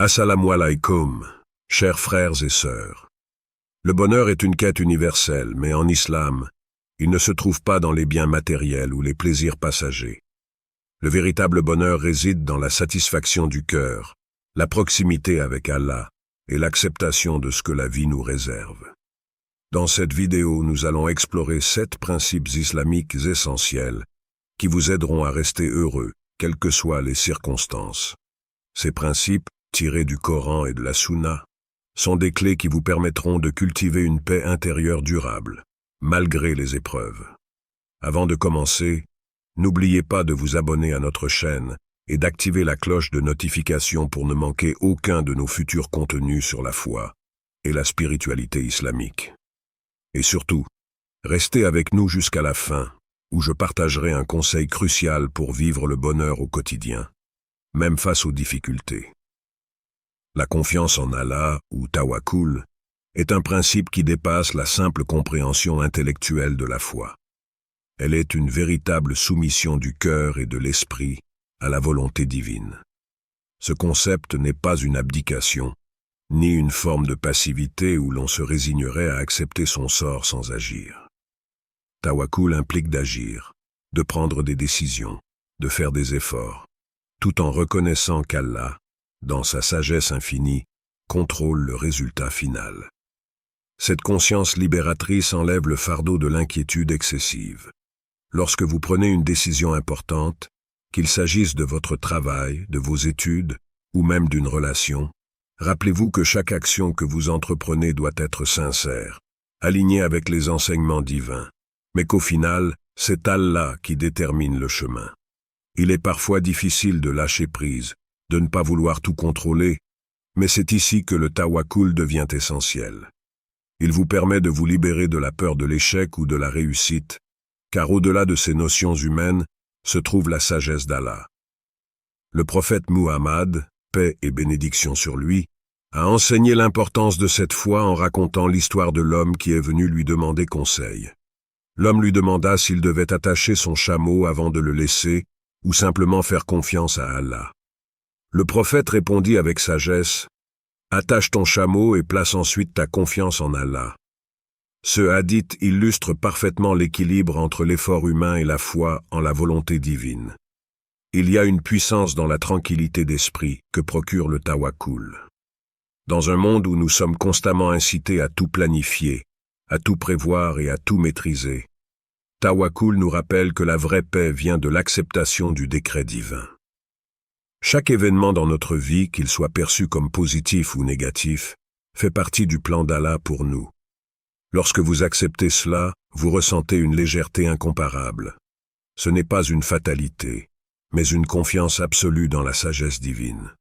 Assalamu alaikum, chers frères et sœurs. Le bonheur est une quête universelle, mais en islam, il ne se trouve pas dans les biens matériels ou les plaisirs passagers. Le véritable bonheur réside dans la satisfaction du cœur, la proximité avec Allah et l'acceptation de ce que la vie nous réserve. Dans cette vidéo, nous allons explorer 7 principes islamiques essentiels qui vous aideront à rester heureux, quelles que soient les circonstances. Ces principes, tirés du Coran et de la Sunna, sont des clés qui vous permettront de cultiver une paix intérieure durable, malgré les épreuves. Avant de commencer, n'oubliez pas de vous abonner à notre chaîne et d'activer la cloche de notification pour ne manquer aucun de nos futurs contenus sur la foi et la spiritualité islamique. Et surtout, restez avec nous jusqu'à la fin, où je partagerai un conseil crucial pour vivre le bonheur au quotidien, même face aux difficultés. La confiance en Allah, ou tawakkul, est un principe qui dépasse la simple compréhension intellectuelle de la foi. Elle est une véritable soumission du cœur et de l'esprit à la volonté divine. Ce concept n'est pas une abdication, ni une forme de passivité où l'on se résignerait à accepter son sort sans agir. Tawakkul implique d'agir, de prendre des décisions, de faire des efforts, tout en reconnaissant qu'Allah, dans sa sagesse infinie, contrôle le résultat final. Cette conscience libératrice enlève le fardeau de l'inquiétude excessive. Lorsque vous prenez une décision importante, qu'il s'agisse de votre travail, de vos études ou même d'une relation, rappelez-vous que chaque action que vous entreprenez doit être sincère, alignée avec les enseignements divins, mais qu'au final, c'est Allah qui détermine le chemin. Il est parfois difficile de lâcher prise, de ne pas vouloir tout contrôler, mais c'est ici que le tawakkul devient essentiel. Il vous permet de vous libérer de la peur de l'échec ou de la réussite, car au-delà de ces notions humaines se trouve la sagesse d'Allah. Le prophète Muhammad, paix et bénédiction sur lui, a enseigné l'importance de cette foi en racontant l'histoire de l'homme qui est venu lui demander conseil. L'homme lui demanda s'il devait attacher son chameau avant de le laisser ou simplement faire confiance à Allah. Le prophète répondit avec sagesse, « Attache ton chameau et place ensuite ta confiance en Allah. » Ce hadith illustre parfaitement l'équilibre entre l'effort humain et la foi en la volonté divine. Il y a une puissance dans la tranquillité d'esprit que procure le tawakkul. Dans un monde où nous sommes constamment incités à tout planifier, à tout prévoir et à tout maîtriser, tawakkul nous rappelle que la vraie paix vient de l'acceptation du décret divin. Chaque événement dans notre vie, qu'il soit perçu comme positif ou négatif, fait partie du plan d'Allah pour nous. Lorsque vous acceptez cela, vous ressentez une légèreté incomparable. Ce n'est pas une fatalité, mais une confiance absolue dans la sagesse divine.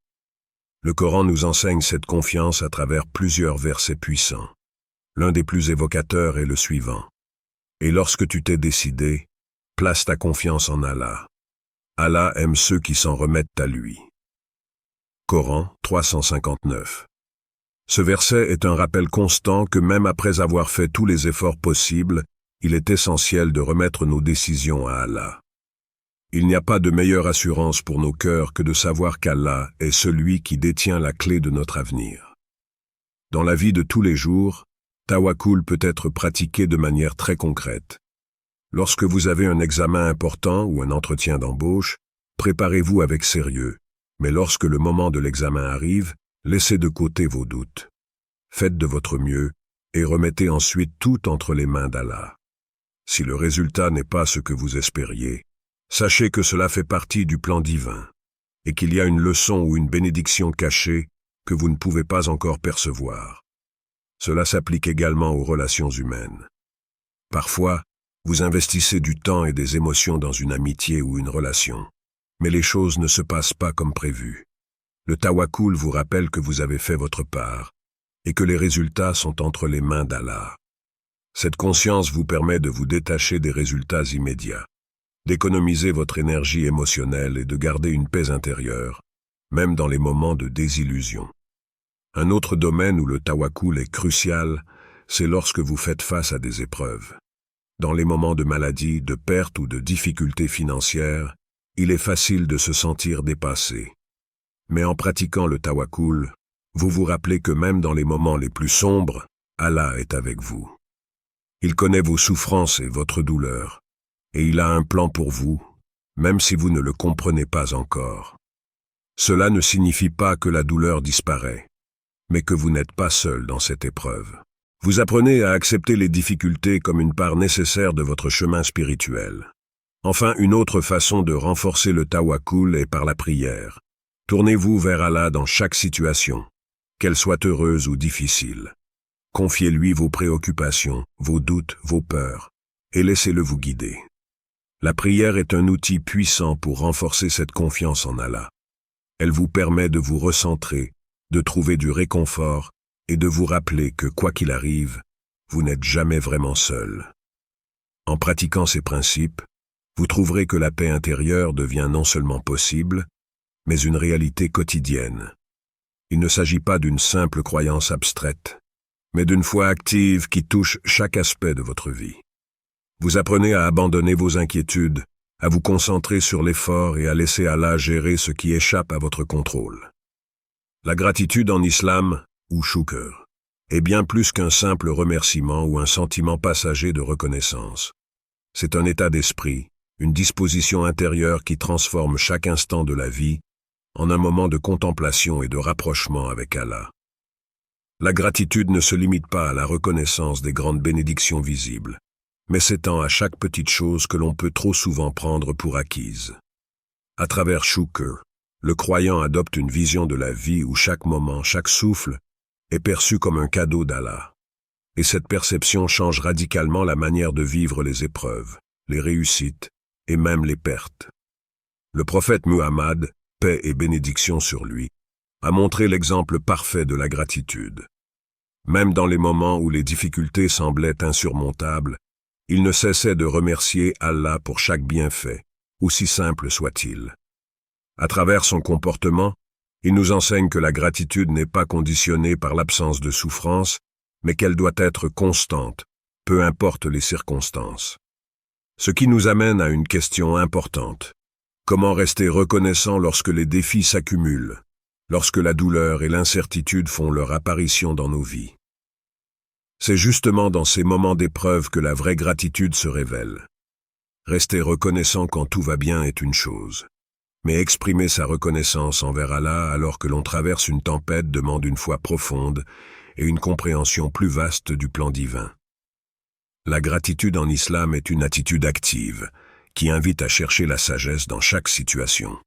Le Coran nous enseigne cette confiance à travers plusieurs versets puissants. L'un des plus évocateurs est le suivant. « Et lorsque tu t'es décidé, place ta confiance en Allah. Allah aime ceux qui s'en remettent à lui. » Coran 359. Ce verset est un rappel constant que même après avoir fait tous les efforts possibles, il est essentiel de remettre nos décisions à Allah. Il n'y a pas de meilleure assurance pour nos cœurs que de savoir qu'Allah est celui qui détient la clé de notre avenir. Dans la vie de tous les jours, tawakkul peut être pratiqué de manière très concrète. Lorsque vous avez un examen important ou un entretien d'embauche, préparez-vous avec sérieux, mais lorsque le moment de l'examen arrive, laissez de côté vos doutes. Faites de votre mieux et remettez ensuite tout entre les mains d'Allah. Si le résultat n'est pas ce que vous espériez, sachez que cela fait partie du plan divin et qu'il y a une leçon ou une bénédiction cachée que vous ne pouvez pas encore percevoir. Cela s'applique également aux relations humaines. Parfois, vous investissez du temps et des émotions dans une amitié ou une relation, mais les choses ne se passent pas comme prévu. Le tawakkul vous rappelle que vous avez fait votre part et que les résultats sont entre les mains d'Allah. Cette conscience vous permet de vous détacher des résultats immédiats, d'économiser votre énergie émotionnelle et de garder une paix intérieure, même dans les moments de désillusion. Un autre domaine où le tawakkul est crucial, c'est lorsque vous faites face à des épreuves. Dans les moments de maladie, de perte ou de difficultés financières, il est facile de se sentir dépassé. Mais en pratiquant le tawakkul, vous vous rappelez que même dans les moments les plus sombres, Allah est avec vous. Il connaît vos souffrances et votre douleur, et il a un plan pour vous, même si vous ne le comprenez pas encore. Cela ne signifie pas que la douleur disparaît, mais que vous n'êtes pas seul dans cette épreuve. Vous apprenez à accepter les difficultés comme une part nécessaire de votre chemin spirituel. Enfin, une autre façon de renforcer le tawakkul est par la prière. Tournez-vous vers Allah dans chaque situation, qu'elle soit heureuse ou difficile. Confiez-lui vos préoccupations, vos doutes, vos peurs, et laissez-le vous guider. La prière est un outil puissant pour renforcer cette confiance en Allah. Elle vous permet de vous recentrer, de trouver du réconfort et de vous rappeler que, quoi qu'il arrive, vous n'êtes jamais vraiment seul. En pratiquant ces principes, vous trouverez que la paix intérieure devient non seulement possible, mais une réalité quotidienne. Il ne s'agit pas d'une simple croyance abstraite, mais d'une foi active qui touche chaque aspect de votre vie. Vous apprenez à abandonner vos inquiétudes, à vous concentrer sur l'effort et à laisser Allah gérer ce qui échappe à votre contrôle. La gratitude en islam, ou shukr, est bien plus qu'un simple remerciement ou un sentiment passager de reconnaissance. C'est un état d'esprit, une disposition intérieure qui transforme chaque instant de la vie en un moment de contemplation et de rapprochement avec Allah. La gratitude ne se limite pas à la reconnaissance des grandes bénédictions visibles, mais s'étend à chaque petite chose que l'on peut trop souvent prendre pour acquise. À travers shukr, le croyant adopte une vision de la vie où chaque moment, chaque souffle, est perçu comme un cadeau d'Allah. Et cette perception change radicalement la manière de vivre les épreuves, les réussites et même les pertes. Le prophète Muhammad, paix et bénédiction sur lui, a montré l'exemple parfait de la gratitude. Même dans les moments où les difficultés semblaient insurmontables, il ne cessait de remercier Allah pour chaque bienfait, aussi simple soit-il. À travers son comportement, il nous enseigne que la gratitude n'est pas conditionnée par l'absence de souffrance, mais qu'elle doit être constante, peu importe les circonstances. Ce qui nous amène à une question importante. Comment rester reconnaissant lorsque les défis s'accumulent, lorsque la douleur et l'incertitude font leur apparition dans nos vies? C'est justement dans ces moments d'épreuve que la vraie gratitude se révèle. Rester reconnaissant quand tout va bien est une chose, mais exprimer sa reconnaissance envers Allah alors que l'on traverse une tempête demande une foi profonde et une compréhension plus vaste du plan divin. La gratitude en islam est une attitude active, qui invite à chercher la sagesse dans chaque situation.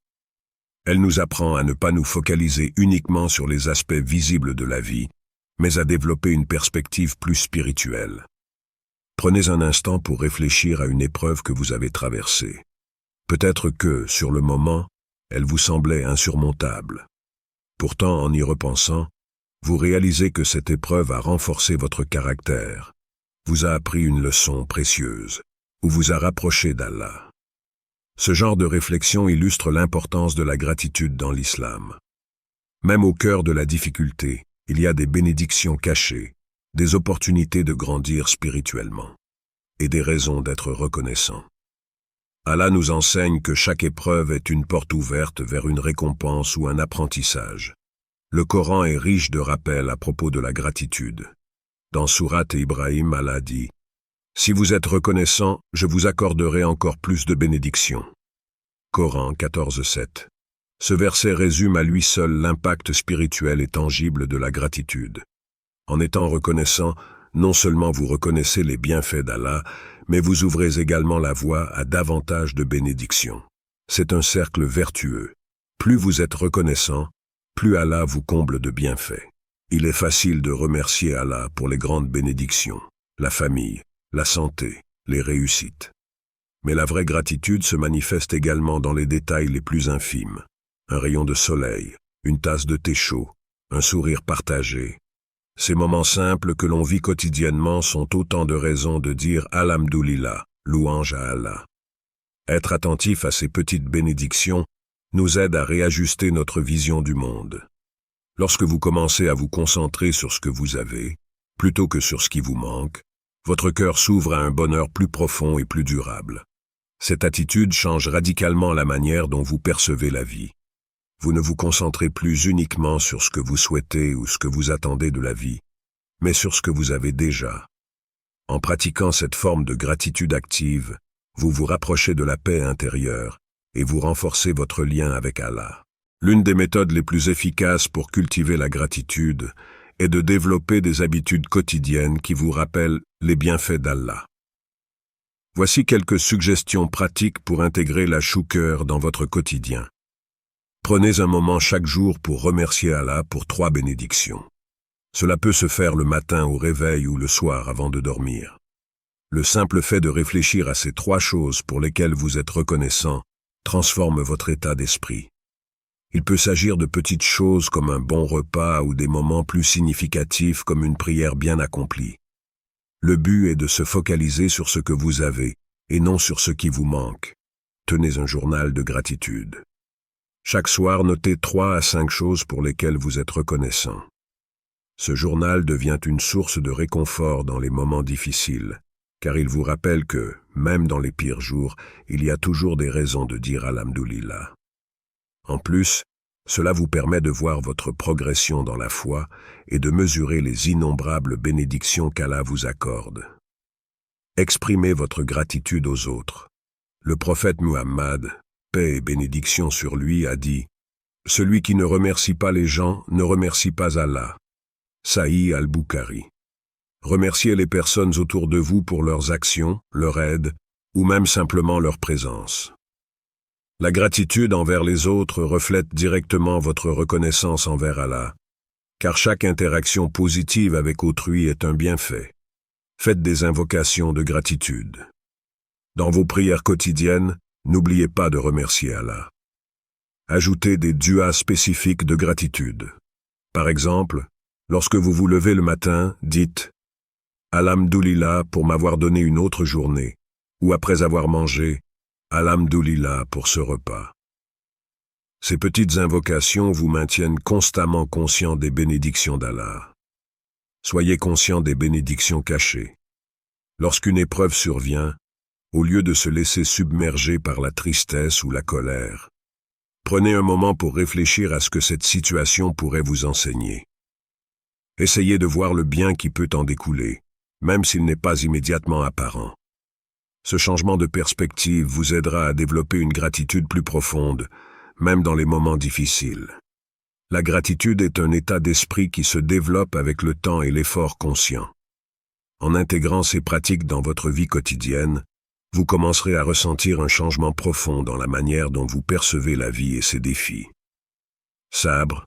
Elle nous apprend à ne pas nous focaliser uniquement sur les aspects visibles de la vie, mais à développer une perspective plus spirituelle. Prenez un instant pour réfléchir à une épreuve que vous avez traversée. Peut-être que, sur le moment, elle vous semblait insurmontable. Pourtant, en y repensant, vous réalisez que cette épreuve a renforcé votre caractère, vous a appris une leçon précieuse, ou vous a rapproché d'Allah. Ce genre de réflexion illustre l'importance de la gratitude dans l'islam. Même au cœur de la difficulté, il y a des bénédictions cachées, des opportunités de grandir spirituellement, et des raisons d'être reconnaissant. Allah nous enseigne que chaque épreuve est une porte ouverte vers une récompense ou un apprentissage. Le Coran est riche de rappels à propos de la gratitude. Dans Sourate Ibrahim, Allah dit « Si vous êtes reconnaissant, je vous accorderai encore plus de bénédictions. » Coran 14:7. Ce verset résume à lui seul l'impact spirituel et tangible de la gratitude. En étant reconnaissant, non seulement vous reconnaissez les bienfaits d'Allah, mais vous ouvrez également la voie à davantage de bénédictions. C'est un cercle vertueux. Plus vous êtes reconnaissant, plus Allah vous comble de bienfaits. Il est facile de remercier Allah pour les grandes bénédictions, la famille, la santé, les réussites. Mais la vraie gratitude se manifeste également dans les détails les plus infimes. Un rayon de soleil, une tasse de thé chaud, un sourire partagé. Ces moments simples que l'on vit quotidiennement sont autant de raisons de dire Alhamdulillah, louange à Allah. Être attentif à ces petites bénédictions nous aide à réajuster notre vision du monde. Lorsque vous commencez à vous concentrer sur ce que vous avez, plutôt que sur ce qui vous manque, votre cœur s'ouvre à un bonheur plus profond et plus durable. Cette attitude change radicalement la manière dont vous percevez la vie. Vous ne vous concentrez plus uniquement sur ce que vous souhaitez ou ce que vous attendez de la vie, mais sur ce que vous avez déjà. En pratiquant cette forme de gratitude active, vous vous rapprochez de la paix intérieure et vous renforcez votre lien avec Allah. L'une des méthodes les plus efficaces pour cultiver la gratitude est de développer des habitudes quotidiennes qui vous rappellent les bienfaits d'Allah. Voici quelques suggestions pratiques pour intégrer la shukr dans votre quotidien. Prenez un moment chaque jour pour remercier Allah pour 3 bénédictions. Cela peut se faire le matin au réveil ou le soir avant de dormir. Le simple fait de réfléchir à ces 3 choses pour lesquelles vous êtes reconnaissant transforme votre état d'esprit. Il peut s'agir de petites choses comme un bon repas ou des moments plus significatifs comme une prière bien accomplie. Le but est de se focaliser sur ce que vous avez et non sur ce qui vous manque. Tenez un journal de gratitude. Chaque soir, notez 3 à 5 choses pour lesquelles vous êtes reconnaissant. Ce journal devient une source de réconfort dans les moments difficiles, car il vous rappelle que, même dans les pires jours, il y a toujours des raisons de dire Alhamdulillah. En plus, cela vous permet de voir votre progression dans la foi et de mesurer les innombrables bénédictions qu'Allah vous accorde. Exprimez votre gratitude aux autres. Le prophète Muhammad, paix et bénédiction sur lui, a dit « Celui qui ne remercie pas les gens ne remercie pas Allah. » Sahih al-Bukhari. Remerciez les personnes autour de vous pour leurs actions, leur aide, ou même simplement leur présence. La gratitude envers les autres reflète directement votre reconnaissance envers Allah, car chaque interaction positive avec autrui est un bienfait. Faites des invocations de gratitude. Dans vos prières quotidiennes, n'oubliez pas de remercier Allah. Ajoutez des duas spécifiques de gratitude. Par exemple, lorsque vous vous levez le matin, dites « Alhamdulillah pour m'avoir donné une autre journée » ou après avoir mangé « Alhamdulillah pour ce repas ». Ces petites invocations vous maintiennent constamment conscient des bénédictions d'Allah. Soyez conscient des bénédictions cachées. Lorsqu'une épreuve survient, au lieu de se laisser submerger par la tristesse ou la colère, prenez un moment pour réfléchir à ce que cette situation pourrait vous enseigner. Essayez de voir le bien qui peut en découler, même s'il n'est pas immédiatement apparent. Ce changement de perspective vous aidera à développer une gratitude plus profonde, même dans les moments difficiles. La gratitude est un état d'esprit qui se développe avec le temps et l'effort conscient. En intégrant ces pratiques dans votre vie quotidienne, vous commencerez à ressentir un changement profond dans la manière dont vous percevez la vie et ses défis. Sabre,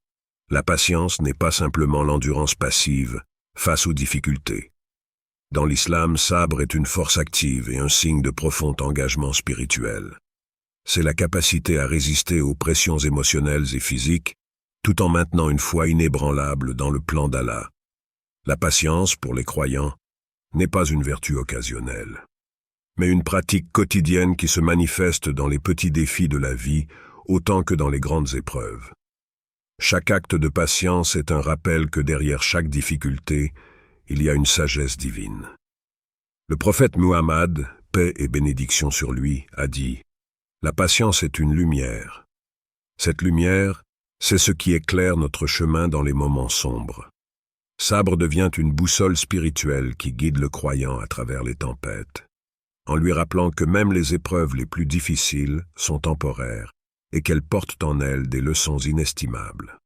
la patience n'est pas simplement l'endurance passive face aux difficultés. Dans l'islam, sabre est une force active et un signe de profond engagement spirituel. C'est la capacité à résister aux pressions émotionnelles et physiques, tout en maintenant une foi inébranlable dans le plan d'Allah. La patience, pour les croyants, n'est pas une vertu occasionnelle, mais une pratique quotidienne qui se manifeste dans les petits défis de la vie autant que dans les grandes épreuves. Chaque acte de patience est un rappel que derrière chaque difficulté, il y a une sagesse divine. Le prophète Muhammad, paix et bénédiction sur lui, a dit « La patience est une lumière. Cette lumière, c'est ce qui éclaire notre chemin dans les moments sombres. Sabre devient une boussole spirituelle qui guide le croyant à travers les tempêtes, en lui rappelant que même les épreuves les plus difficiles sont temporaires et qu'elles portent en elles des leçons inestimables.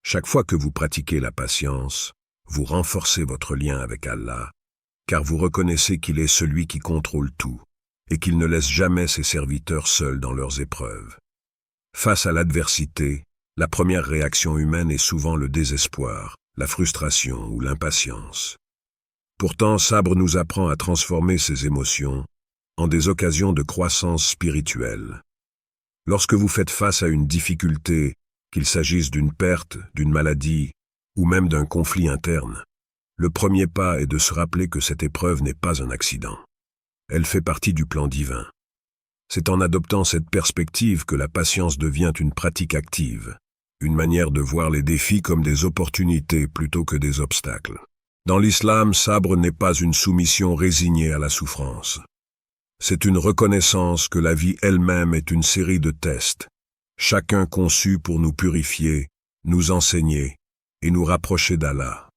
Chaque fois que vous pratiquez la patience, vous renforcez votre lien avec Allah, car vous reconnaissez qu'il est celui qui contrôle tout et qu'il ne laisse jamais ses serviteurs seuls dans leurs épreuves. Face à l'adversité, la première réaction humaine est souvent le désespoir, la frustration ou l'impatience. Pourtant, Sabre nous apprend à transformer ces émotions en des occasions de croissance spirituelle. Lorsque vous faites face à une difficulté, qu'il s'agisse d'une perte, d'une maladie ou même d'un conflit interne, le premier pas est de se rappeler que cette épreuve n'est pas un accident. Elle fait partie du plan divin. C'est en adoptant cette perspective que la patience devient une pratique active, une manière de voir les défis comme des opportunités plutôt que des obstacles. Dans l'islam, Sabre n'est pas une soumission résignée à la souffrance. C'est une reconnaissance que la vie elle-même est une série de tests, chacun conçu pour nous purifier, nous enseigner et nous rapprocher d'Allah.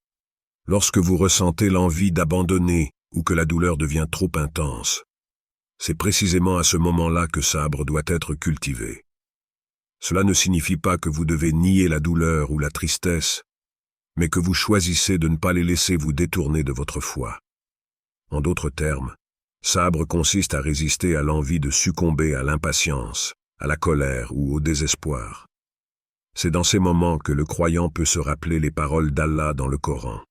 Lorsque vous ressentez l'envie d'abandonner ou que la douleur devient trop intense, c'est précisément à ce moment-là que sabre doit être cultivé. Cela ne signifie pas que vous devez nier la douleur ou la tristesse, mais que vous choisissez de ne pas les laisser vous détourner de votre foi. En d'autres termes, sabre consiste à résister à l'envie de succomber à l'impatience, à la colère ou au désespoir. C'est dans ces moments que le croyant peut se rappeler les paroles d'Allah dans le Coran.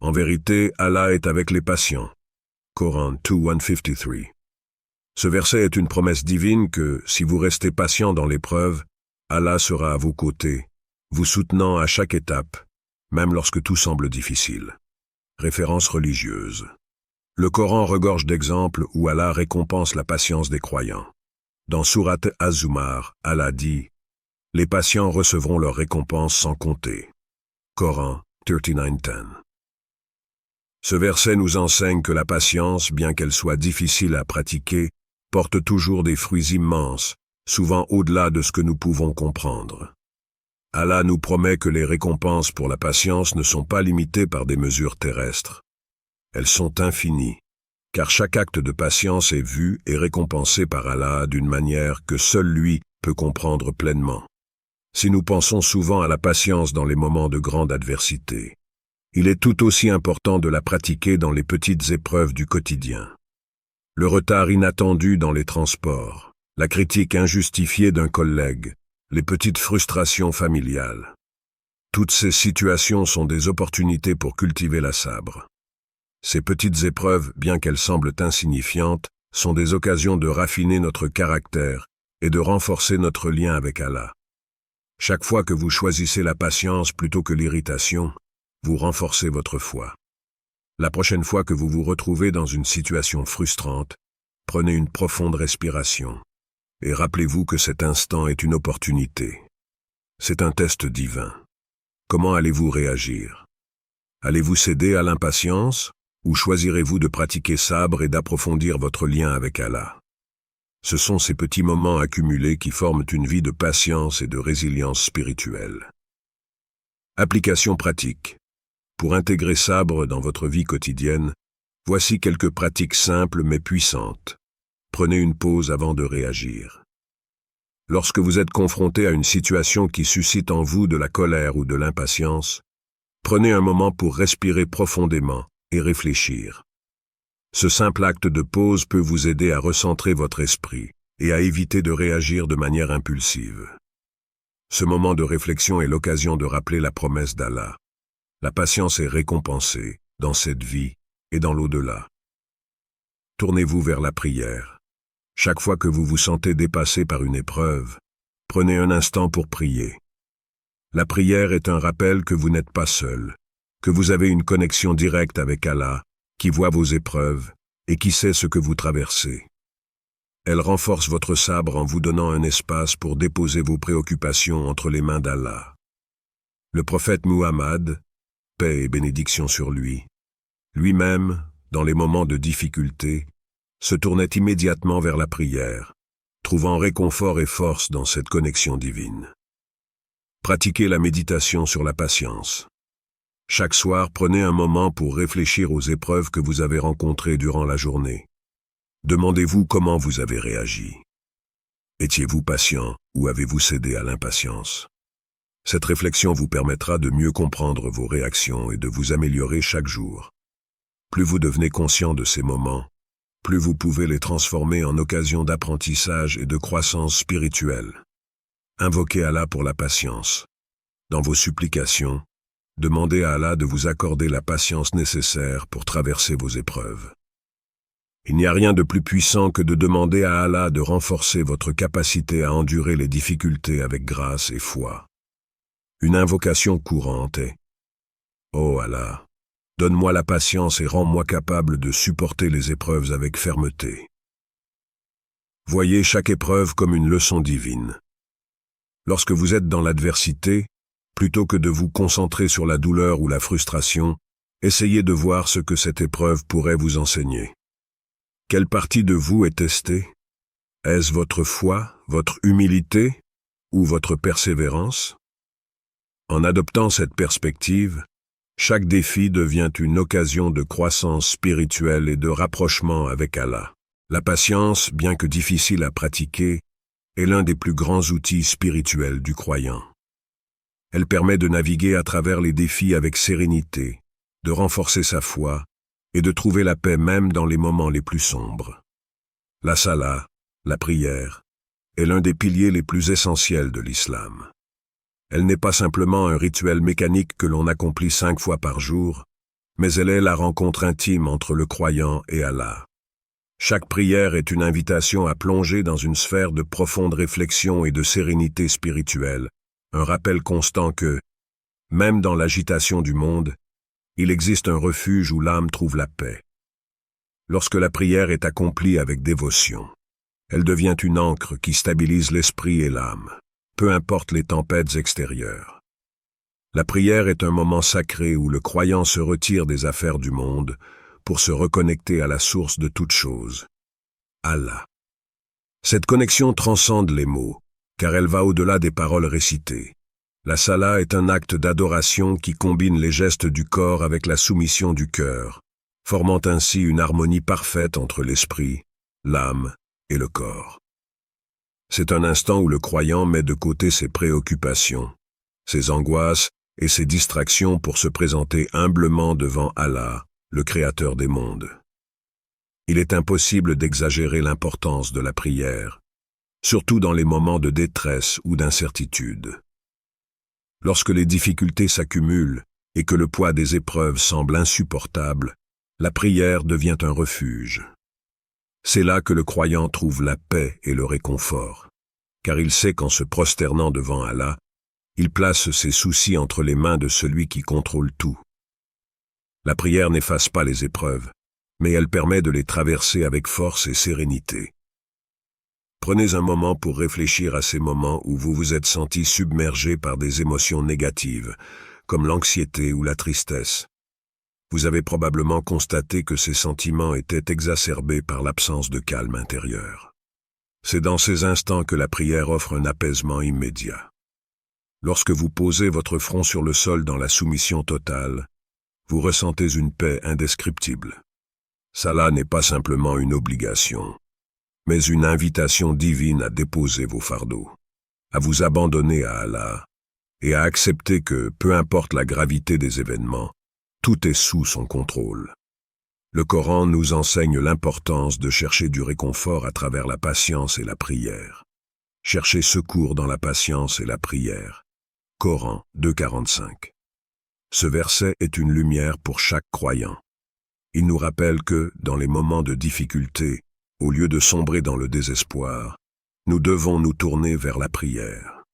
En vérité, Allah est avec les patients. Coran 2:153. Ce verset est une promesse divine que, si vous restez patient dans l'épreuve, Allah sera à vos côtés, vous soutenant à chaque étape, même lorsque tout semble difficile. Référence religieuse. Le Coran regorge d'exemples où Allah récompense la patience des croyants. Dans Sourate Az-Zumar, Allah dit « Les patients recevront leur récompense sans compter ». Coran 39:10. Ce verset nous enseigne que la patience, bien qu'elle soit difficile à pratiquer, porte toujours des fruits immenses, souvent au-delà de ce que nous pouvons comprendre. Allah nous promet que les récompenses pour la patience ne sont pas limitées par des mesures terrestres. Elles sont infinies, car chaque acte de patience est vu et récompensé par Allah d'une manière que seul lui peut comprendre pleinement. Si nous pensons souvent à la patience dans les moments de grande adversité, il est tout aussi important de la pratiquer dans les petites épreuves du quotidien. Le retard inattendu dans les transports, la critique injustifiée d'un collègue, les petites frustrations familiales. Toutes ces situations sont des opportunités pour cultiver la sabre. Ces petites épreuves, bien qu'elles semblent insignifiantes, sont des occasions de raffiner notre caractère et de renforcer notre lien avec Allah. Chaque fois que vous choisissez la patience plutôt que l'irritation, vous renforcez votre foi. La prochaine fois que vous vous retrouvez dans une situation frustrante, prenez une profonde respiration et rappelez-vous que cet instant est une opportunité. C'est un test divin. Comment allez-vous réagir? Allez-vous céder à l'impatience ou choisirez-vous de pratiquer sabre et d'approfondir votre lien avec Allah? Ce sont ces petits moments accumulés qui forment une vie de patience et de résilience spirituelle. Application pratique. Pour intégrer sabre dans votre vie quotidienne, voici quelques pratiques simples mais puissantes. Prenez une pause avant de réagir. Lorsque vous êtes confronté à une situation qui suscite en vous de la colère ou de l'impatience, prenez un moment pour respirer profondément et réfléchir. Ce simple acte de pause peut vous aider à recentrer votre esprit et à éviter de réagir de manière impulsive. Ce moment de réflexion est l'occasion de rappeler la promesse d'Allah. La patience est récompensée dans cette vie et dans l'au-delà. Tournez-vous vers la prière. Chaque fois que vous vous sentez dépassé par une épreuve, prenez un instant pour prier. La prière est un rappel que vous n'êtes pas seul, que vous avez une connexion directe avec Allah, qui voit vos épreuves et qui sait ce que vous traversez. Elle renforce votre sabre en vous donnant un espace pour déposer vos préoccupations entre les mains d'Allah. Le prophète Muhammad, paix et bénédiction sur lui, lui-même, dans les moments de difficulté, se tournait immédiatement vers la prière, trouvant réconfort et force dans cette connexion divine. Pratiquez la méditation sur la patience. Chaque soir, prenez un moment pour réfléchir aux épreuves que vous avez rencontrées durant la journée. Demandez-vous comment vous avez réagi. Étiez-vous patient ou avez-vous cédé à l'impatience? Cette réflexion vous permettra de mieux comprendre vos réactions et de vous améliorer chaque jour. Plus vous devenez conscient de ces moments, plus vous pouvez les transformer en occasion d'apprentissage et de croissance spirituelle. Invoquez Allah pour la patience. Dans vos supplications, demandez à Allah de vous accorder la patience nécessaire pour traverser vos épreuves. Il n'y a rien de plus puissant que de demander à Allah de renforcer votre capacité à endurer les difficultés avec grâce et foi. Une invocation courante est « Oh Allah, donne-moi la patience et rends-moi capable de supporter les épreuves avec fermeté. » Voyez chaque épreuve comme une leçon divine. Lorsque vous êtes dans l'adversité, plutôt que de vous concentrer sur la douleur ou la frustration, essayez de voir ce que cette épreuve pourrait vous enseigner. Quelle partie de vous est testée? Est-ce votre foi, votre humilité, ou votre persévérance? En adoptant cette perspective, chaque défi devient une occasion de croissance spirituelle et de rapprochement avec Allah. La patience, bien que difficile à pratiquer, est l'un des plus grands outils spirituels du croyant. Elle permet de naviguer à travers les défis avec sérénité, de renforcer sa foi et de trouver la paix même dans les moments les plus sombres. La salat, la prière, est l'un des piliers les plus essentiels de l'islam. Elle n'est pas simplement un rituel mécanique que l'on accomplit 5 fois par jour, mais elle est la rencontre intime entre le croyant et Allah. Chaque prière est une invitation à plonger dans une sphère de profonde réflexion et de sérénité spirituelle, un rappel constant que, même dans l'agitation du monde, il existe un refuge où l'âme trouve la paix. Lorsque la prière est accomplie avec dévotion, elle devient une ancre qui stabilise l'esprit et l'âme, peu importe les tempêtes extérieures. La prière est un moment sacré où le croyant se retire des affaires du monde pour se reconnecter à la source de toute chose, Allah. Cette connexion transcende les mots, car elle va au-delà des paroles récitées. La salat est un acte d'adoration qui combine les gestes du corps avec la soumission du cœur, formant ainsi une harmonie parfaite entre l'esprit, l'âme et le corps. C'est un instant où le croyant met de côté ses préoccupations, ses angoisses et ses distractions pour se présenter humblement devant Allah, le Créateur des mondes. Il est impossible d'exagérer l'importance de la prière, surtout dans les moments de détresse ou d'incertitude. Lorsque les difficultés s'accumulent et que le poids des épreuves semble insupportable, la prière devient un refuge. C'est là que le croyant trouve la paix et le réconfort, car il sait qu'en se prosternant devant Allah, il place ses soucis entre les mains de celui qui contrôle tout. La prière n'efface pas les épreuves, mais elle permet de les traverser avec force et sérénité. Prenez un moment pour réfléchir à ces moments où vous vous êtes senti submergé par des émotions négatives, comme l'anxiété ou la tristesse. Vous avez probablement constaté que ces sentiments étaient exacerbés par l'absence de calme intérieur. C'est dans ces instants que la prière offre un apaisement immédiat. Lorsque vous posez votre front sur le sol dans la soumission totale, vous ressentez une paix indescriptible. Salat n'est pas simplement une obligation, mais une invitation divine à déposer vos fardeaux, à vous abandonner à Allah et à accepter que, peu importe la gravité des événements, tout est sous son contrôle. Le Coran nous enseigne l'importance de chercher du réconfort à travers la patience et la prière. Cherchez secours dans la patience et la prière. Coran 2,45. Ce verset est une lumière pour chaque croyant. Il nous rappelle que, dans les moments de difficulté, au lieu de sombrer dans le désespoir, nous devons nous tourner vers la prière.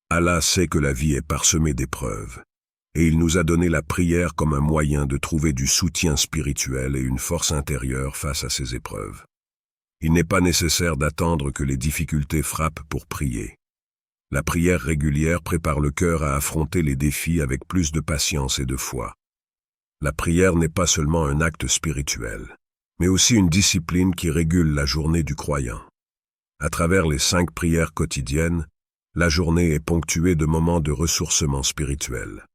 Allah sait que la vie est parsemée d'épreuves, et il nous a donné la prière comme un moyen de trouver du soutien spirituel et une force intérieure face à ces épreuves. Il n'est pas nécessaire d'attendre que les difficultés frappent pour prier. La prière régulière prépare le cœur à affronter les défis avec plus de patience et de foi. La prière n'est pas seulement un acte spirituel, mais aussi une discipline qui régule la journée du croyant. À travers les 5 prières quotidiennes, la journée est ponctuée de moments de ressourcement spirituel.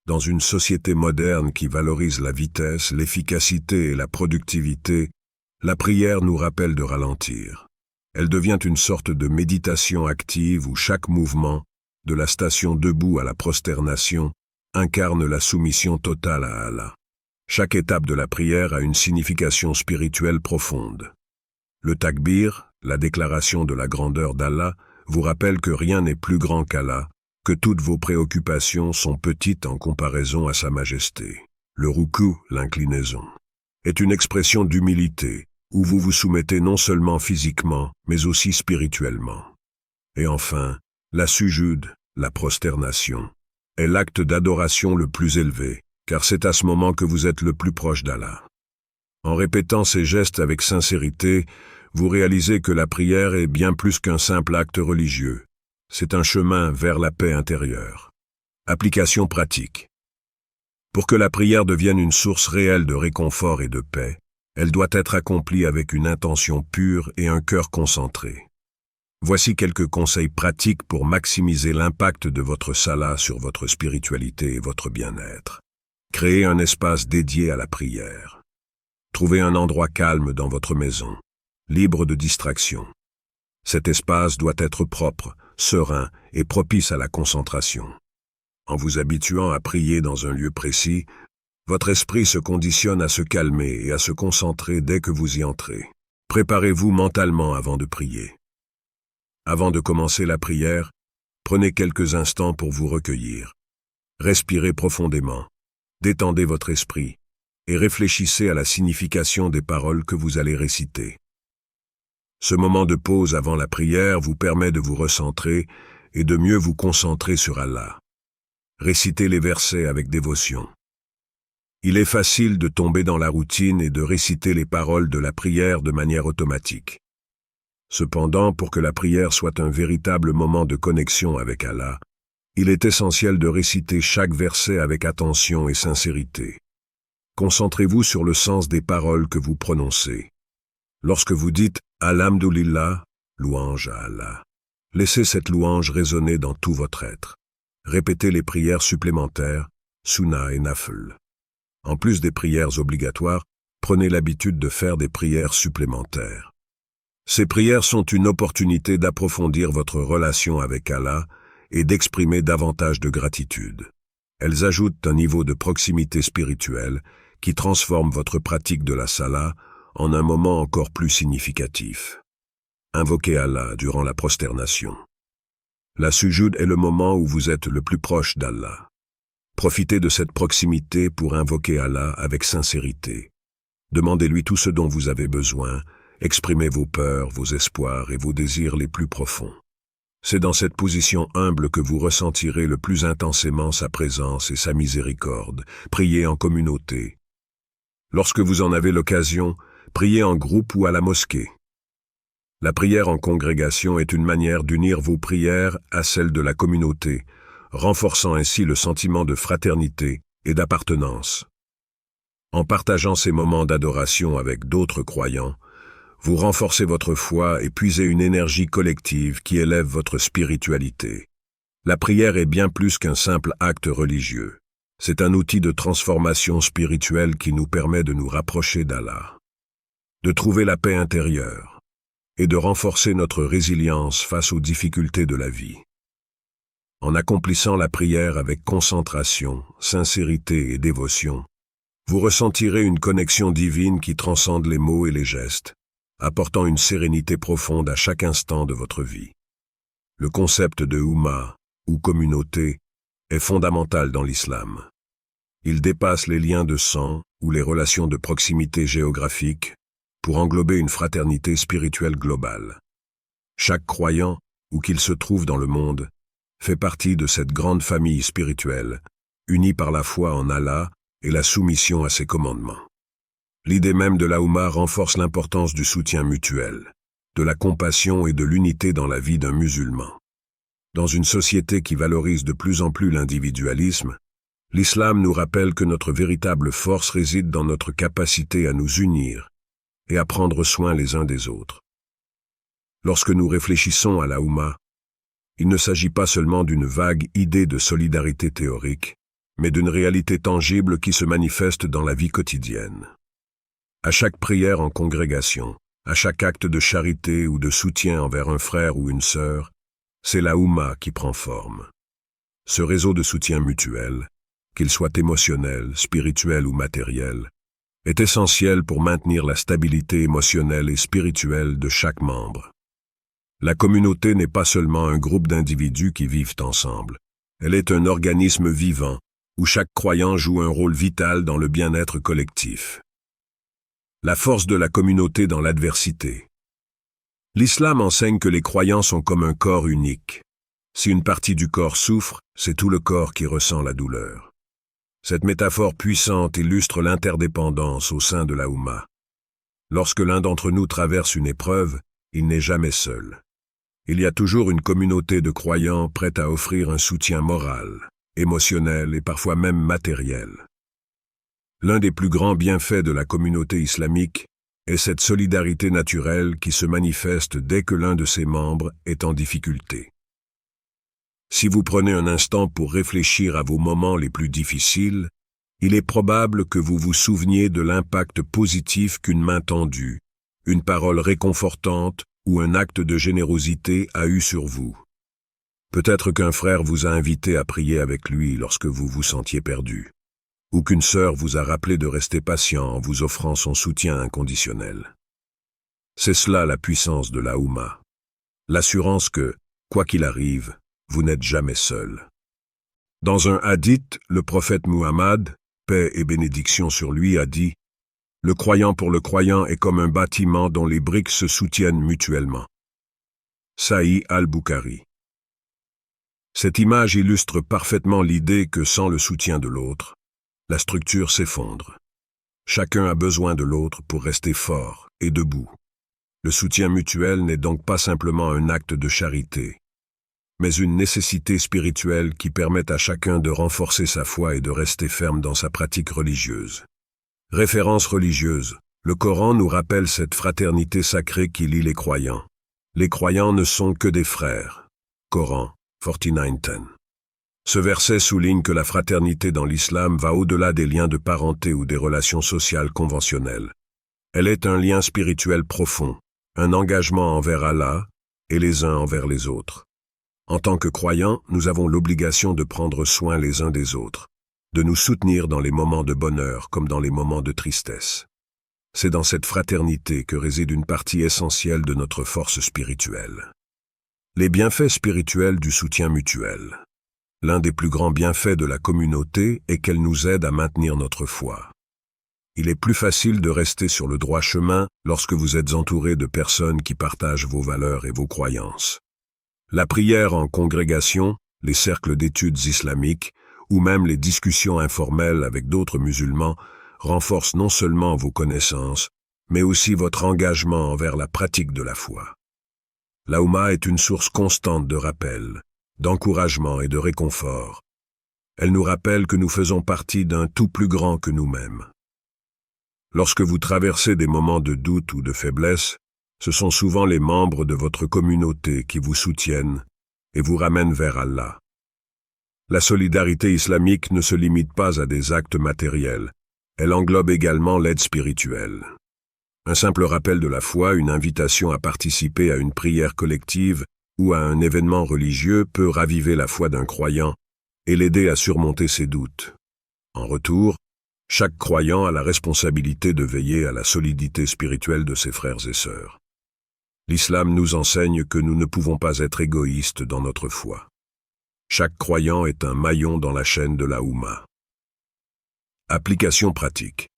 Dans une société moderne qui valorise la vitesse, l'efficacité et la productivité, la prière nous rappelle de ralentir. Elle devient une sorte de méditation active où chaque mouvement, de la station debout à la prosternation, incarne la soumission totale à Allah. Chaque étape de la prière a une signification spirituelle profonde. Le takbir, la déclaration de la grandeur d'Allah, vous rappelle que rien n'est plus grand qu'Allah, que toutes vos préoccupations sont petites en comparaison à sa majesté. Le ruku, l'inclinaison, est une expression d'humilité, où vous vous soumettez non seulement physiquement, mais aussi spirituellement. Et enfin, la sujud, la prosternation, est l'acte d'adoration le plus élevé, car c'est à ce moment que vous êtes le plus proche d'Allah. En répétant ces gestes avec sincérité, vous réalisez que la prière est bien plus qu'un simple acte religieux. C'est un chemin vers la paix intérieure. Application pratique. Pour que la prière devienne une source réelle de réconfort et de paix, elle doit être accomplie avec une intention pure et un cœur concentré. Voici quelques conseils pratiques pour maximiser l'impact de votre salat sur votre spiritualité et votre bien-être. Créez un espace dédié à la prière. Trouvez un endroit calme dans votre maison, libre de distractions. Cet espace doit être propre, serein et propice à la concentration. En vous habituant à prier dans un lieu précis, votre esprit se conditionne à se calmer et à se concentrer dès que vous y entrez. Préparez-vous mentalement avant de prier. Avant de commencer la prière, prenez quelques instants pour vous recueillir. Respirez profondément, détendez votre esprit et réfléchissez à la signification des paroles que vous allez réciter. Ce moment de pause avant la prière vous permet de vous recentrer et de mieux vous concentrer sur Allah. Récitez les versets avec dévotion. Il est facile de tomber dans la routine et de réciter les paroles de la prière de manière automatique. Cependant, pour que la prière soit un véritable moment de connexion avec Allah, il est essentiel de réciter chaque verset avec attention et sincérité. Concentrez-vous sur le sens des paroles que vous prononcez. Lorsque vous dites « Alhamdulillah », louange à Allah, laissez cette louange résonner dans tout votre être. Répétez les prières supplémentaires, Sunna et Nafl. En plus des prières obligatoires, prenez l'habitude de faire des prières supplémentaires. Ces prières sont une opportunité d'approfondir votre relation avec Allah et d'exprimer davantage de gratitude. Elles ajoutent un niveau de proximité spirituelle qui transforme votre pratique de la salat en un moment encore plus significatif. Invoquez Allah durant la prosternation. La sujoud est le moment où vous êtes le plus proche d'Allah. Profitez de cette proximité pour invoquer Allah avec sincérité. Demandez-lui tout ce dont vous avez besoin. Exprimez vos peurs, vos espoirs et vos désirs les plus profonds. C'est dans cette position humble que vous ressentirez le plus intensément sa présence et sa miséricorde. Priez en communauté. Lorsque vous en avez l'occasion, priez en groupe ou à la mosquée. La prière en congrégation est une manière d'unir vos prières à celles de la communauté, renforçant ainsi le sentiment de fraternité et d'appartenance. En partageant ces moments d'adoration avec d'autres croyants, vous renforcez votre foi et puisez une énergie collective qui élève votre spiritualité. La prière est bien plus qu'un simple acte religieux. C'est un outil de transformation spirituelle qui nous permet de nous rapprocher d'Allah, de trouver la paix intérieure et de renforcer notre résilience face aux difficultés de la vie. En accomplissant la prière avec concentration, sincérité et dévotion, vous ressentirez une connexion divine qui transcende les mots et les gestes, apportant une sérénité profonde à chaque instant de votre vie. Le concept de Ummah, ou communauté, est fondamental dans l'islam. Il dépasse les liens de sang ou les relations de proximité géographique pour englober une fraternité spirituelle globale. Chaque croyant, où qu'il se trouve dans le monde, fait partie de cette grande famille spirituelle, unie par la foi en Allah et la soumission à ses commandements. L'idée même de la Ummah renforce l'importance du soutien mutuel, de la compassion et de l'unité dans la vie d'un musulman. Dans une société qui valorise de plus en plus l'individualisme, l'islam nous rappelle que notre véritable force réside dans notre capacité à nous unir et à prendre soin les uns des autres. Lorsque nous réfléchissons à la Ummah, il ne s'agit pas seulement d'une vague idée de solidarité théorique, mais d'une réalité tangible qui se manifeste dans la vie quotidienne. À chaque prière en congrégation, à chaque acte de charité ou de soutien envers un frère ou une sœur, c'est la Ummah qui prend forme. Ce réseau de soutien mutuel, qu'il soit émotionnel, spirituel ou matériel, est essentiel pour maintenir la stabilité émotionnelle et spirituelle de chaque membre. La communauté n'est pas seulement un groupe d'individus qui vivent ensemble. Elle est un organisme vivant, où chaque croyant joue un rôle vital dans le bien-être collectif. La force de la communauté dans l'adversité. L'islam enseigne que les croyants sont comme un corps unique. Si une partie du corps souffre, c'est tout le corps qui ressent la douleur. Cette métaphore puissante illustre l'interdépendance au sein de la Ummah. Lorsque l'un d'entre nous traverse une épreuve, il n'est jamais seul. Il y a toujours une communauté de croyants prête à offrir un soutien moral, émotionnel et parfois même matériel. L'un des plus grands bienfaits de la communauté islamique est cette solidarité naturelle qui se manifeste dès que l'un de ses membres est en difficulté. Si vous prenez un instant pour réfléchir à vos moments les plus difficiles, il est probable que vous vous souveniez de l'impact positif qu'une main tendue, une parole réconfortante ou un acte de générosité a eu sur vous. Peut-être qu'un frère vous a invité à prier avec lui lorsque vous vous sentiez perdu, ou qu'une sœur vous a rappelé de rester patient en vous offrant son soutien inconditionnel. C'est cela la puissance de la Houmma, l'assurance que, quoi qu'il arrive, vous n'êtes jamais seul. Dans un hadith, le prophète Muhammad, paix et bénédiction sur lui, a dit « Le croyant pour le croyant est comme un bâtiment dont les briques se soutiennent mutuellement. » Sahih al-Bukhari. Cette image illustre parfaitement l'idée que sans le soutien de l'autre, la structure s'effondre. Chacun a besoin de l'autre pour rester fort et debout. Le soutien mutuel n'est donc pas simplement un acte de charité, mais une nécessité spirituelle qui permet à chacun de renforcer sa foi et de rester ferme dans sa pratique religieuse. Référence religieuse, le Coran nous rappelle cette fraternité sacrée qui lie les croyants. Les croyants ne sont que des frères. Coran 49:10. Ce verset souligne que la fraternité dans l'islam va au-delà des liens de parenté ou des relations sociales conventionnelles. Elle est un lien spirituel profond, un engagement envers Allah et les uns envers les autres. En tant que croyants, nous avons l'obligation de prendre soin les uns des autres, de nous soutenir dans les moments de bonheur comme dans les moments de tristesse. C'est dans cette fraternité que réside une partie essentielle de notre force spirituelle. Les bienfaits spirituels du soutien mutuel. L'un des plus grands bienfaits de la communauté est qu'elle nous aide à maintenir notre foi. Il est plus facile de rester sur le droit chemin lorsque vous êtes entouré de personnes qui partagent vos valeurs et vos croyances. La prière en congrégation, les cercles d'études islamiques ou même les discussions informelles avec d'autres musulmans renforcent non seulement vos connaissances, mais aussi votre engagement envers la pratique de la foi. La Houmma est une source constante de rappel, d'encouragement et de réconfort. Elle nous rappelle que nous faisons partie d'un tout plus grand que nous-mêmes. Lorsque vous traversez des moments de doute ou de faiblesse, ce sont souvent les membres de votre communauté qui vous soutiennent et vous ramènent vers Allah. La solidarité islamique ne se limite pas à des actes matériels, elle englobe également l'aide spirituelle. Un simple rappel de la foi, une invitation à participer à une prière collective ou à un événement religieux peut raviver la foi d'un croyant et l'aider à surmonter ses doutes. En retour, chaque croyant a la responsabilité de veiller à la solidité spirituelle de ses frères et sœurs. L'islam nous enseigne que nous ne pouvons pas être égoïstes dans notre foi. Chaque croyant est un maillon dans la chaîne de la Houmma. Application pratique.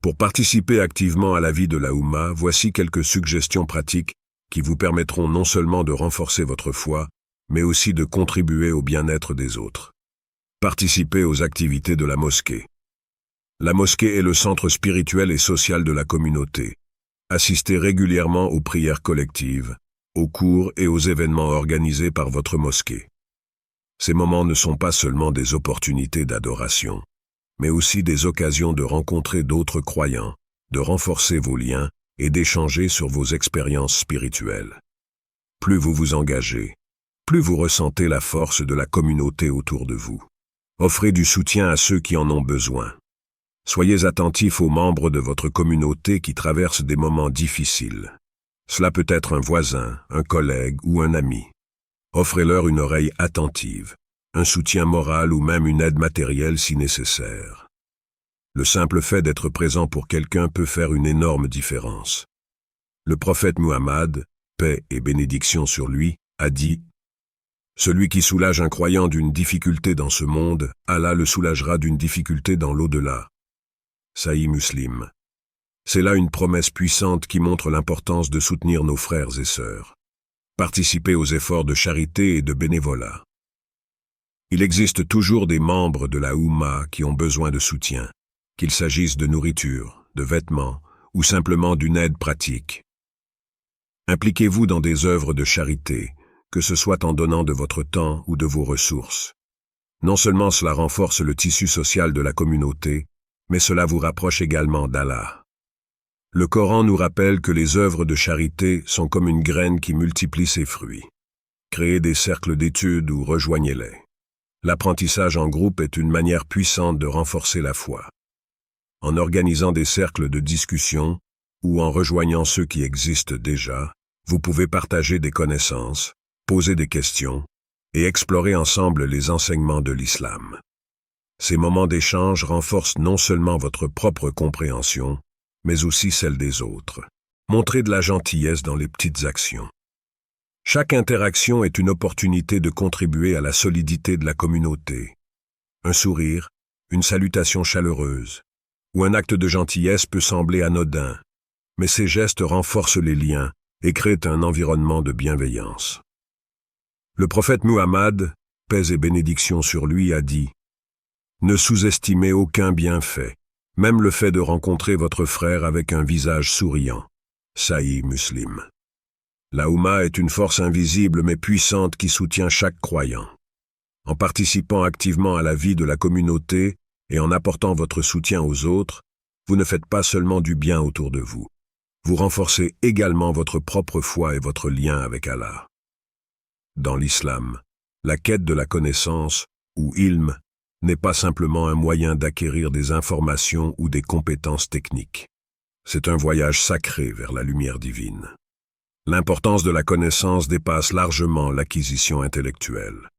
Pour participer activement à la vie de la Houmma, voici quelques suggestions pratiques qui vous permettront non seulement de renforcer votre foi, mais aussi de contribuer au bien-être des autres. Participez aux activités de la mosquée. La mosquée est le centre spirituel et social de la communauté. Assistez régulièrement aux prières collectives, aux cours et aux événements organisés par votre mosquée. Ces moments ne sont pas seulement des opportunités d'adoration, mais aussi des occasions de rencontrer d'autres croyants, de renforcer vos liens et d'échanger sur vos expériences spirituelles. Plus vous vous engagez, plus vous ressentez la force de la communauté autour de vous. Offrez du soutien à ceux qui en ont besoin. Soyez attentifs aux membres de votre communauté qui traversent des moments difficiles. Cela peut être un voisin, un collègue ou un ami. Offrez-leur une oreille attentive, un soutien moral ou même une aide matérielle si nécessaire. Le simple fait d'être présent pour quelqu'un peut faire une énorme différence. Le prophète Muhammad, paix et bénédiction sur lui, a dit « Celui qui soulage un croyant d'une difficulté dans ce monde, Allah le soulagera d'une difficulté dans l'au-delà. » Sahih Muslim. C'est là une promesse puissante qui montre l'importance de soutenir nos frères et sœurs. Participer aux efforts de charité et de bénévolat. Il existe toujours des membres de la Houmma qui ont besoin de soutien, qu'il s'agisse de nourriture, de vêtements ou simplement d'une aide pratique. Impliquez-vous dans des œuvres de charité, que ce soit en donnant de votre temps ou de vos ressources. Non seulement cela renforce le tissu social de la communauté, mais cela vous rapproche également d'Allah. Le Coran nous rappelle que les œuvres de charité sont comme une graine qui multiplie ses fruits. Créez des cercles d'études ou rejoignez-les. L'apprentissage en groupe est une manière puissante de renforcer la foi. En organisant des cercles de discussion ou en rejoignant ceux qui existent déjà, vous pouvez partager des connaissances, poser des questions et explorer ensemble les enseignements de l'islam. Ces moments d'échange renforcent non seulement votre propre compréhension, mais aussi celle des autres. Montrez de la gentillesse dans les petites actions. Chaque interaction est une opportunité de contribuer à la solidité de la communauté. Un sourire, une salutation chaleureuse, ou un acte de gentillesse peut sembler anodin, mais ces gestes renforcent les liens et créent un environnement de bienveillance. Le prophète Muhammad, paix et bénédiction sur lui, a dit « Ne sous-estimez aucun bienfait, même le fait de rencontrer votre frère avec un visage souriant. » Sahih Muslim. La Oumma est une force invisible mais puissante qui soutient chaque croyant. En participant activement à la vie de la communauté et en apportant votre soutien aux autres, vous ne faites pas seulement du bien autour de vous. Vous renforcez également votre propre foi et votre lien avec Allah. Dans l'islam, la quête de la connaissance, ou ilm, n'est pas simplement un moyen d'acquérir des informations ou des compétences techniques. C'est un voyage sacré vers la lumière divine. L'importance de la connaissance dépasse largement l'acquisition intellectuelle.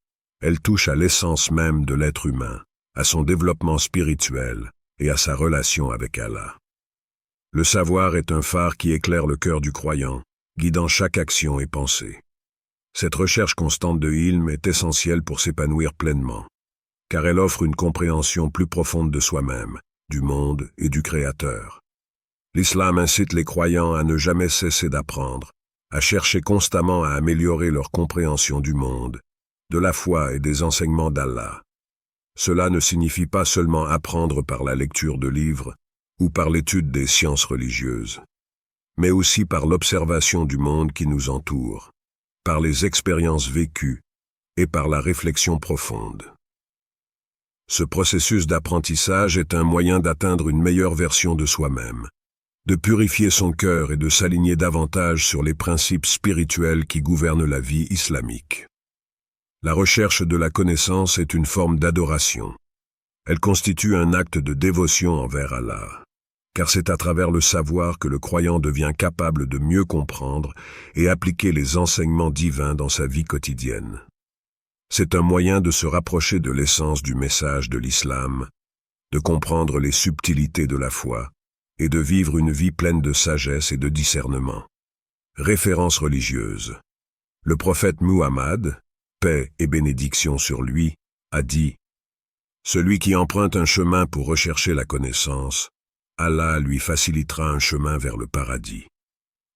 Elle touche à l'essence même de l'être humain, à son développement spirituel et à sa relation avec Allah. Le savoir est un phare qui éclaire le cœur du croyant, guidant chaque action et pensée. Cette recherche constante de ilm est essentielle pour s'épanouir pleinement, car elle offre une compréhension plus profonde de soi-même, du monde et du Créateur. L'islam incite les croyants à ne jamais cesser d'apprendre, à chercher constamment à améliorer leur compréhension du monde, de la foi et des enseignements d'Allah. Cela ne signifie pas seulement apprendre par la lecture de livres ou par l'étude des sciences religieuses, mais aussi par l'observation du monde qui nous entoure, par les expériences vécues et par la réflexion profonde. Ce processus d'apprentissage est un moyen d'atteindre une meilleure version de soi-même, de purifier son cœur et de s'aligner davantage sur les principes spirituels qui gouvernent la vie islamique. La recherche de la connaissance est une forme d'adoration. Elle constitue un acte de dévotion envers Allah, car c'est à travers le savoir que le croyant devient capable de mieux comprendre et appliquer les enseignements divins dans sa vie quotidienne. C'est un moyen de se rapprocher de l'essence du message de l'islam, de comprendre les subtilités de la foi, et de vivre une vie pleine de sagesse et de discernement. Référence religieuse. Le prophète Muhammad, paix et bénédiction sur lui, a dit « Celui qui emprunte un chemin pour rechercher la connaissance, Allah lui facilitera un chemin vers le paradis. »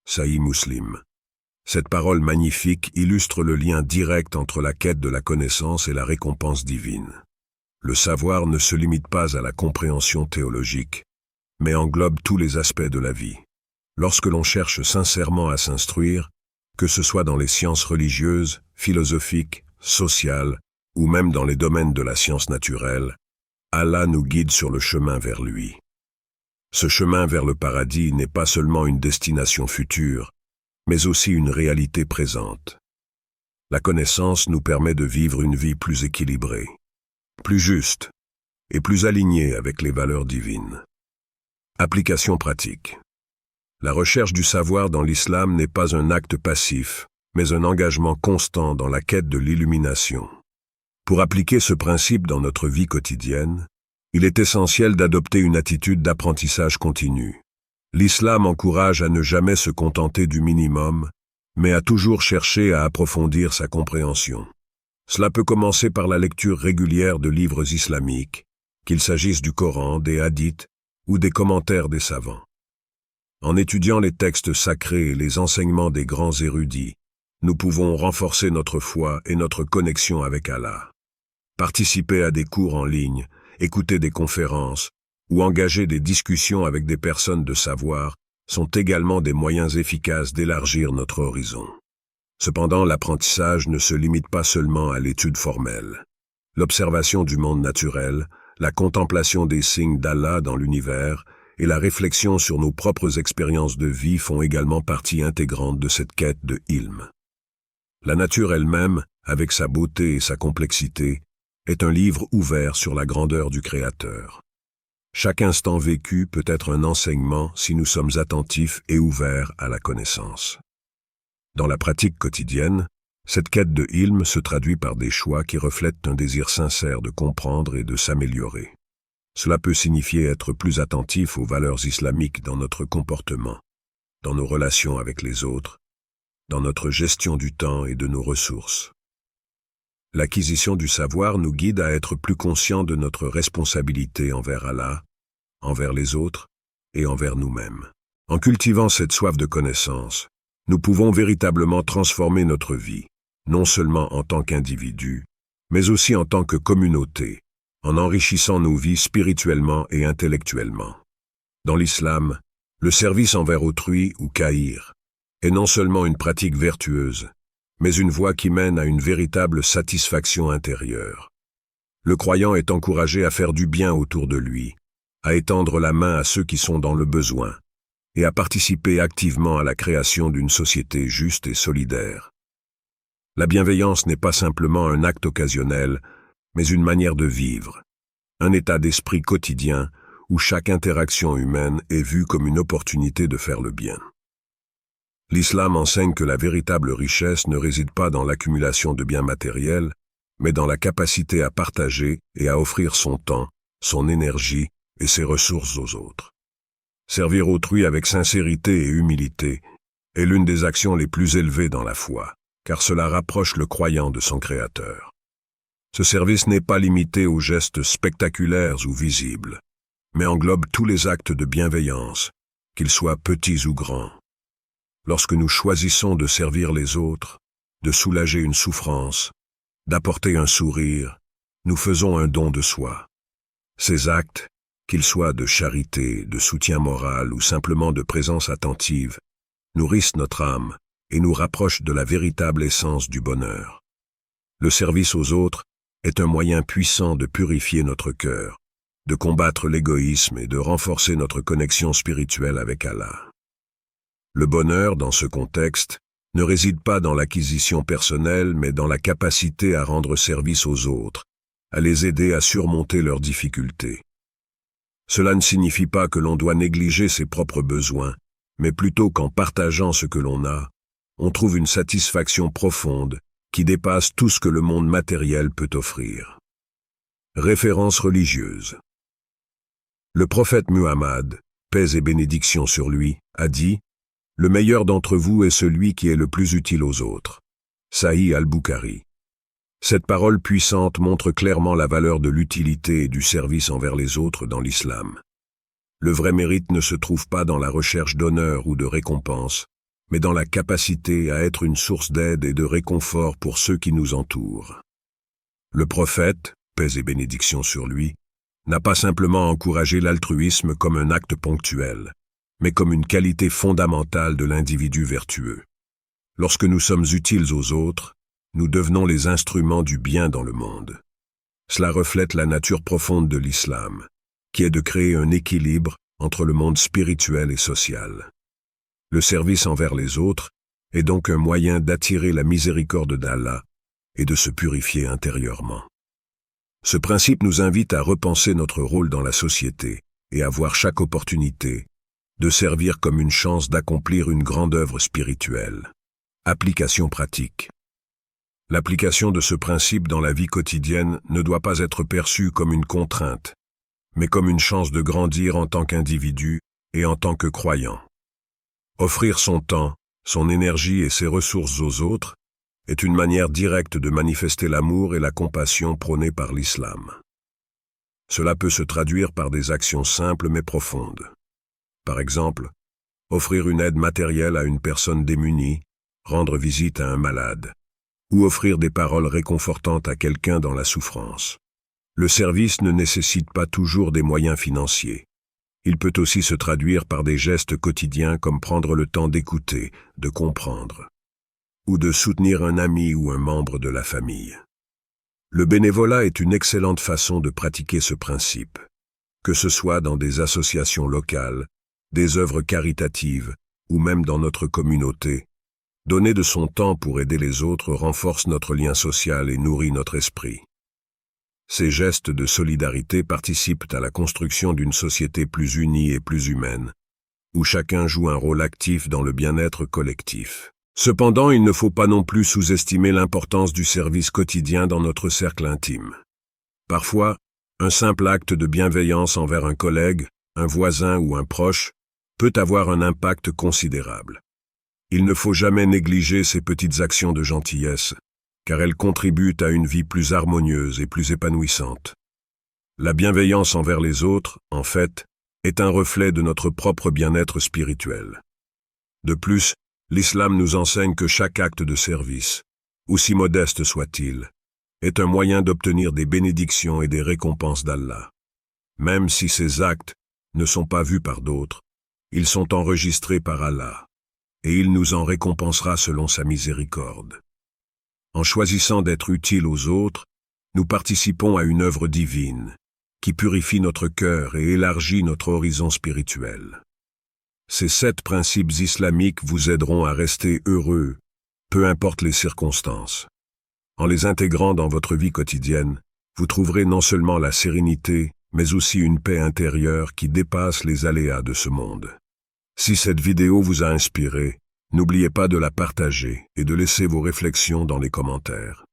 Sahih Muslim. Cette parole magnifique illustre le lien direct entre la quête de la connaissance et la récompense divine. Le savoir ne se limite pas à la compréhension théologique, mais englobe tous les aspects de la vie. Lorsque l'on cherche sincèrement à s'instruire, que ce soit dans les sciences religieuses, philosophiques, sociales, ou même dans les domaines de la science naturelle, Allah nous guide sur le chemin vers lui. Ce chemin vers le paradis n'est pas seulement une destination future, mais aussi une réalité présente. La connaissance nous permet de vivre une vie plus équilibrée, plus juste et plus alignée avec les valeurs divines. Application pratique. La recherche du savoir dans l'islam n'est pas un acte passif, mais un engagement constant dans la quête de l'illumination. Pour appliquer ce principe dans notre vie quotidienne, il est essentiel d'adopter une attitude d'apprentissage continu. L'islam encourage à ne jamais se contenter du minimum, mais à toujours chercher à approfondir sa compréhension. Cela peut commencer par la lecture régulière de livres islamiques, qu'il s'agisse du Coran, des hadiths ou des commentaires des savants. En étudiant les textes sacrés et les enseignements des grands érudits, nous pouvons renforcer notre foi et notre connexion avec Allah. Participer à des cours en ligne, écouter des conférences ou engager des discussions avec des personnes de savoir sont également des moyens efficaces d'élargir notre horizon. Cependant, l'apprentissage ne se limite pas seulement à l'étude formelle. L'observation du monde naturel, la contemplation des signes d'Allah dans l'univers et la réflexion sur nos propres expériences de vie font également partie intégrante de cette quête de Ilm. La nature elle-même, avec sa beauté et sa complexité, est un livre ouvert sur la grandeur du Créateur. Chaque instant vécu peut être un enseignement si nous sommes attentifs et ouverts à la connaissance. Dans la pratique quotidienne, cette quête de Ilm se traduit par des choix qui reflètent un désir sincère de comprendre et de s'améliorer. Cela peut signifier être plus attentif aux valeurs islamiques dans notre comportement, dans nos relations avec les autres, dans notre gestion du temps et de nos ressources. L'acquisition du savoir nous guide à être plus conscients de notre responsabilité envers Allah, envers les autres et envers nous-mêmes. En cultivant cette soif de connaissance, nous pouvons véritablement transformer notre vie, non seulement en tant qu'individu, mais aussi en tant que communauté, en enrichissant nos vies spirituellement et intellectuellement. Dans l'islam, le service envers autrui ou khaïr est non seulement une pratique vertueuse, mais une voie qui mène à une véritable satisfaction intérieure. Le croyant est encouragé à faire du bien autour de lui, à étendre la main à ceux qui sont dans le besoin, et à participer activement à la création d'une société juste et solidaire. La bienveillance n'est pas simplement un acte occasionnel, mais une manière de vivre, un état d'esprit quotidien où chaque interaction humaine est vue comme une opportunité de faire le bien. L'islam enseigne que la véritable richesse ne réside pas dans l'accumulation de biens matériels, mais dans la capacité à partager et à offrir son temps, son énergie et ses ressources aux autres. Servir autrui avec sincérité et humilité est l'une des actions les plus élevées dans la foi, car cela rapproche le croyant de son Créateur. Ce service n'est pas limité aux gestes spectaculaires ou visibles, mais englobe tous les actes de bienveillance, qu'ils soient petits ou grands. Lorsque nous choisissons de servir les autres, de soulager une souffrance, d'apporter un sourire, nous faisons un don de soi. Ces actes, qu'ils soient de charité, de soutien moral ou simplement de présence attentive, nourrissent notre âme et nous rapprochent de la véritable essence du bonheur. Le service aux autres est un moyen puissant de purifier notre cœur, de combattre l'égoïsme et de renforcer notre connexion spirituelle avec Allah. Le bonheur, dans ce contexte, ne réside pas dans l'acquisition personnelle, mais dans la capacité à rendre service aux autres, à les aider à surmonter leurs difficultés. Cela ne signifie pas que l'on doit négliger ses propres besoins, mais plutôt qu'en partageant ce que l'on a, on trouve une satisfaction profonde qui dépasse tout ce que le monde matériel peut offrir. Référence religieuse. Le prophète Muhammad, paix et bénédiction sur lui, a dit « Le meilleur d'entre vous est celui qui est le plus utile aux autres. » Sahih al-Bukhari. Cette parole puissante montre clairement la valeur de l'utilité et du service envers les autres dans l'islam. Le vrai mérite ne se trouve pas dans la recherche d'honneur ou de récompense, mais dans la capacité à être une source d'aide et de réconfort pour ceux qui nous entourent. Le prophète, paix et bénédiction sur lui, n'a pas simplement encouragé l'altruisme comme un acte ponctuel, mais comme une qualité fondamentale de l'individu vertueux. Lorsque nous sommes utiles aux autres, nous devenons les instruments du bien dans le monde. Cela reflète la nature profonde de l'islam, qui est de créer un équilibre entre le monde spirituel et social. Le service envers les autres est donc un moyen d'attirer la miséricorde d'Allah et de se purifier intérieurement. Ce principe nous invite à repenser notre rôle dans la société et à voir chaque opportunité de servir comme une chance d'accomplir une grande œuvre spirituelle. Application pratique. L'application de ce principe dans la vie quotidienne ne doit pas être perçue comme une contrainte, mais comme une chance de grandir en tant qu'individu et en tant que croyant. Offrir son temps, son énergie et ses ressources aux autres est une manière directe de manifester l'amour et la compassion prônés par l'islam. Cela peut se traduire par des actions simples mais profondes. Par exemple, offrir une aide matérielle à une personne démunie, rendre visite à un malade, ou offrir des paroles réconfortantes à quelqu'un dans la souffrance. Le service ne nécessite pas toujours des moyens financiers. Il peut aussi se traduire par des gestes quotidiens comme prendre le temps d'écouter, de comprendre, ou de soutenir un ami ou un membre de la famille. Le bénévolat est une excellente façon de pratiquer ce principe. que ce soit dans des associations locales, des œuvres caritatives ou même dans notre communauté. Donner de son temps pour aider les autres renforce notre lien social et nourrit notre esprit. Ces gestes de solidarité participent à la construction d'une société plus unie et plus humaine, où chacun joue un rôle actif dans le bien-être collectif. Cependant, il ne faut pas non plus sous-estimer l'importance du service quotidien dans notre cercle intime. Parfois, un simple acte de bienveillance envers un collègue, un voisin ou un proche peut avoir un impact considérable. Il ne faut jamais négliger ces petites actions de gentillesse, car elles contribuent à une vie plus harmonieuse et plus épanouissante. La bienveillance envers les autres, en fait, est un reflet de notre propre bien-être spirituel. De plus, l'islam nous enseigne que chaque acte de service, aussi modeste soit-il, est un moyen d'obtenir des bénédictions et des récompenses d'Allah. Même si ces actes ne sont pas vus par d'autres, ils sont enregistrés par Allah, et il nous en récompensera selon sa miséricorde. En choisissant d'être utiles aux autres, nous participons à une œuvre divine, qui purifie notre cœur et élargit notre horizon spirituel. Ces 7 principes islamiques vous aideront à rester heureux, peu importe les circonstances. En les intégrant dans votre vie quotidienne, vous trouverez non seulement la sérénité, mais aussi une paix intérieure qui dépasse les aléas de ce monde. Si cette vidéo vous a inspiré, n'oubliez pas de la partager et de laisser vos réflexions dans les commentaires.